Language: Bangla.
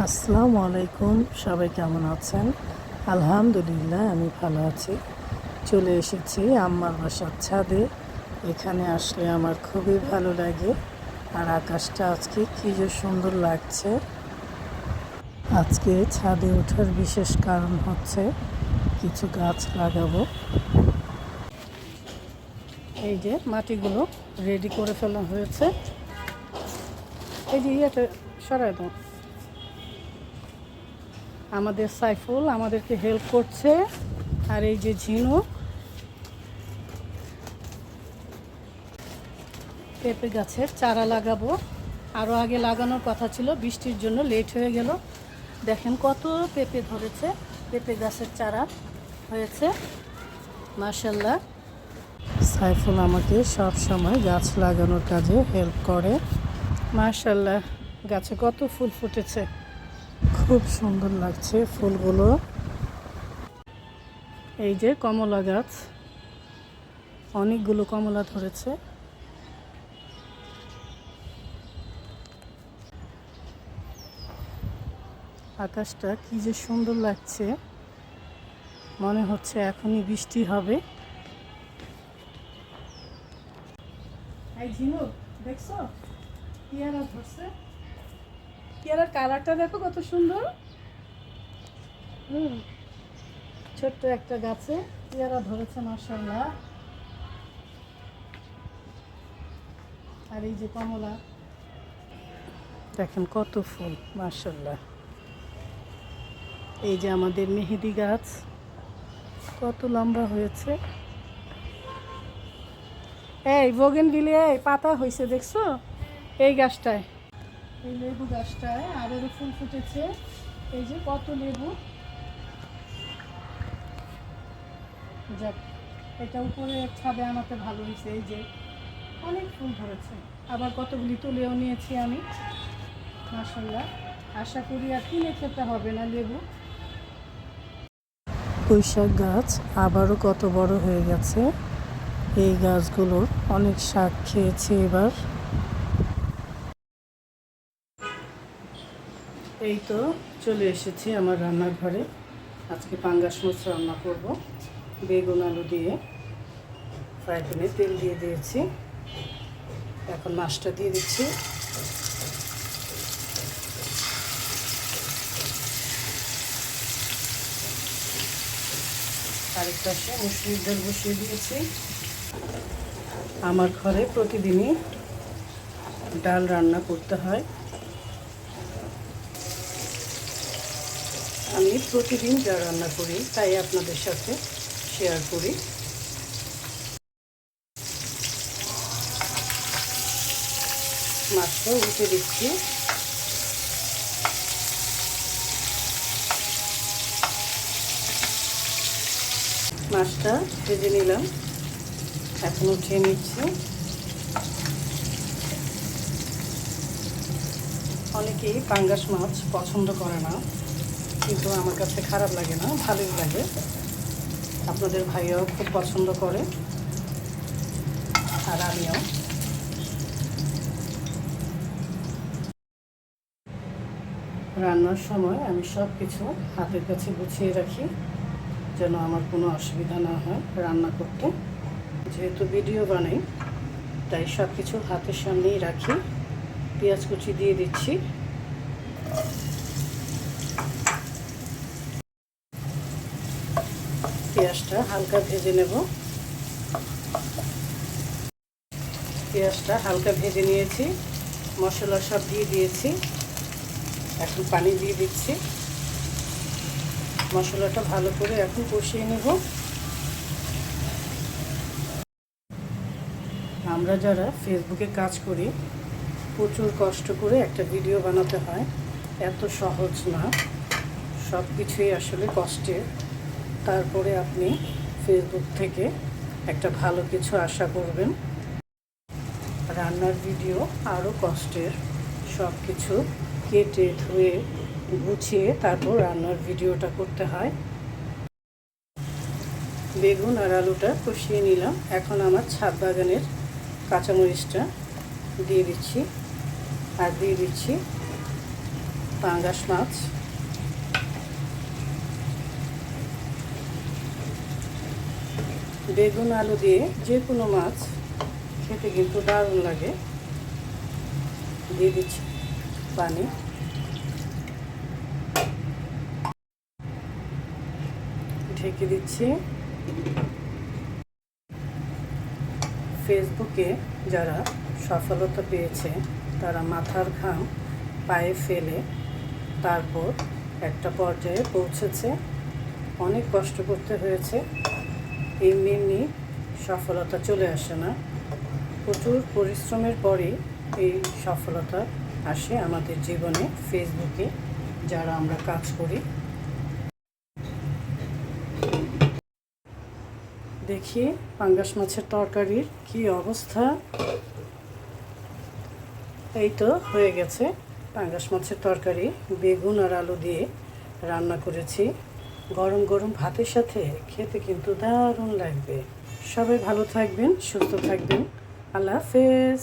আসসালামু আলাইকুম, সবাই কেমন আছেন? আলহামদুলিল্লাহ আমি ভালো আছি। চলে এসেছি আম্মার বাসার ছাদে। এখানে আসলে আমার খুবই ভালো লাগে। আর আকাশটা আজকে কী যে সুন্দর লাগছে। আজকে ছাদে ওঠার বিশেষ কারণ হচ্ছে কিছু গাছ লাগাবো। এই যে মাটিগুলো রেডি করে ফেলা হয়েছে। এই যে ইয়েটা সরাই দাও। আমাদের সাইফুল আমাদেরকে হেল্প করছে। আর এই যে ঝিনুক, পেঁপে গাছের চারা লাগাবো। আরও আগে লাগানোর কথা ছিল, বৃষ্টির জন্য লেট হয়ে গেল। দেখেন কত পেঁপে ধরেছে, পেঁপে গাছের চারা হয়েছে মাশাআল্লাহ। সাইফুল আমাকে সব সময় গাছ লাগানোর কাজে হেল্প করে। মাশাআল্লাহ, গাছে কত ফুল ফুটেছে, খুব সুন্দর লাগছে ফুলগুলো। এই যে কমলা গাছ, অনেকগুলো কমলা ধরেছে। আকাশটা কি যে সুন্দর লাগছে, মনে হচ্ছে এখনই বৃষ্টি হবে। এই ঝিনুক দেখছো, পেয়ারা ধরছে। পেয়ারার কালারটা দেখো কত সুন্দর। ছোট্ট একটা গাছে পেয়ারা ধরেছে মাশাআল্লাহ। আর এই যে কমলা, দেখেন কত ফুল মাশাআল্লাহ। এই যে আমাদের মেহেদি গাছ, কত লম্বা হয়েছে। এই বোগেনভিলিয়া পাতা হয়েছে দেখছো এই গাছটায়। এই লেবু গাছটায় আবারও ফুল ফুটেছে। এই যে কত লেবু। যাক, এটা উপরে ছাদে আনাতে ভালো হয়েছে। এই যে অনেক ফুল ধরেছে, আবার কতগুলি তুলেও নিয়েছি আমি মাশাআল্লাহ। আশা করি আর কিনে খেতে হবে না লেবু। পুঁইশাক গাছ আবারও কত বড় হয়ে গেছে। এই গাছগুলোর অনেক শাক খেয়েছে এবার। এই তো চলে এসেছি আমার রান্নাঘরে। আজকে পাঙ্গাস মাছ রান্না করব বেগুন আলু দিয়ে। ফ্রাই প্যানে তেল দিয়ে দিয়েছি, এখন মাছটা দিয়ে দিচ্ছি। আরেক পাশে মুসুরির ডাল বসিয়ে দিয়েছি। আমার ঘরে প্রতিদিনই ডাল রান্না করতে হয়। আমি প্রতিদিন যা রান্না করি তাই আপনাদের সাথে শেয়ার করি। মাছটা উঠে দিচ্ছি। মাছটা ভেজে নিলাম, এখন উঠিয়ে নিচ্ছি। অনেকেই পাঙ্গাস মাছ পছন্দ করে না, কিন্তু আমার কাছে খারাপ লাগে না, ভালোই লাগে। আপনাদের ভাইয়াও খুব পছন্দ করে, আর আমিও। রান্নার সময় আমি সব কিছু হাতের কাছে গুছিয়ে রাখি, যেন আমার কোনো অসুবিধা না হয় রান্না করতে। যেহেতু ভিডিও বানাই, তাই সব কিছু হাতের সামনেই রাখি। পেঁয়াজ কুচি দিয়ে দিচ্ছি। পেঁয়াজটা হালকা ভেজে নেব। পেঁয়াজটা হালকা ভেজে নিয়েছি, মশলা সব দিয়ে দিয়েছি। এখন পানি দিয়ে দিচ্ছি। মশলাটা ভালো করে এখন কষিয়ে নেব। আমরা যারা ফেসবুকে কাজ করি, প্রচুর কষ্ট করে একটা ভিডিও বানাতে হয়, এত সহজ না। সব কিছুই আসলে কষ্টের। তারপরে আপনি ফেসবুক থেকে একটা ভালো কিছু আশা করবেন। রান্নার ভিডিও আরও কষ্টের। সব কিছু কেটে ধুয়ে গুছিয়ে তারপর রান্নার ভিডিওটা করতে হয়। বেগুন আর আলুটা কষিয়ে নিলাম। এখন আমার ছাদ বাগানের কাঁচামরিচটা দিয়ে দিচ্ছি, আর দিয়ে দিচ্ছি পাঙ্গাস মাছ, বেগুন আলু দিয়ে যে কোনো মাছ খেতে কিন্তু দারুণ লাগে। দিয়ে দিচ্ছি পানি। ঢেকে দিচ্ছি। ফেসবুকে যারা সফলতা পেয়েছে তারা মাথার ঘাম পায়ে ফেলে তারপর একটা পর্যায়ে পৌঁছেছে। অনেক কষ্ট করতে হয়েছে, এমনি এমনি সফলতা চলে আসে না। প্রচুর পরিশ্রমের পরেই এই সফলতা আসে আমাদের জীবনে। ফেসবুকে যারা আমরা কাজ করি, দেখি পাঙ্গাস মাছের তরকারির কি অবস্থা। এই তো হয়ে গেছে পাঙ্গাস মাছের তরকারি। বেগুন আর আলু দিয়ে রান্না করেছি। গরম গরম ভাতের সাথে খেতে কিন্তু দারুণ লাগবে। সবাই ভালো থাকবেন, সুস্থ থাকবেন। আল্লাহ হাফেজ।